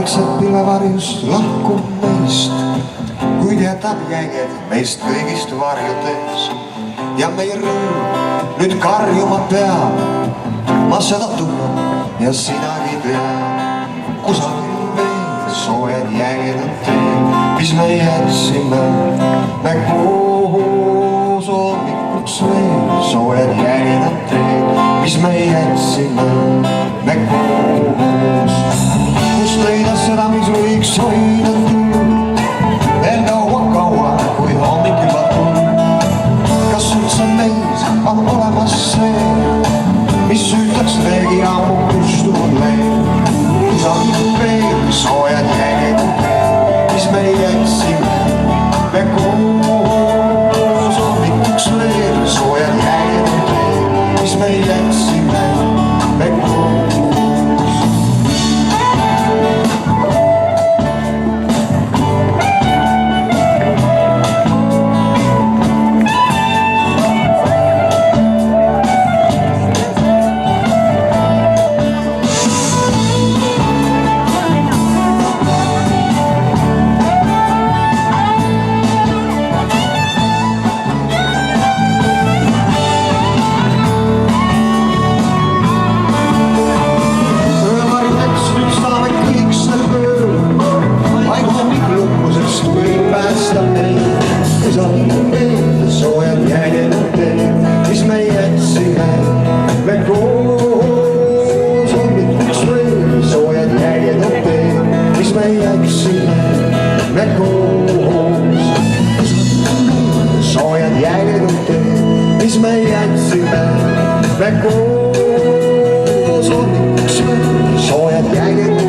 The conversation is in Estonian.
vaikselt pilvevarjus lahkub meist, kuid jätab jäljed meist kõigist varjudes. Ja meie rõõm nüüd karjuma peab, ma seda tunnen ja sinagi tead. Kusagil veel soojad jäljed on teel, mis me jätsime me koos. Hommikuks veel soojad jäljed on teel, mis me jätsime me koos. Kust leida seda, mis võiks hoida tuld veel kaua, kui hommik juba tund. Kas üldse meis on olemas see, mis ütleks veegi ammu kustunud veel? Kusagil veel soojad jäljed on teel, mis me jätsime me koos. Hommikuks veel soojad jäljed on teel, mis me jätsime me koos. Soojad jäljed on teel, mis me jätsime me koos. Hommikuks veel soojad jäljed on teel, mis me jätsime me koos. Soojad jäljed on teel, mis me jätsime me koos. Hommikuks veel soojad jäljed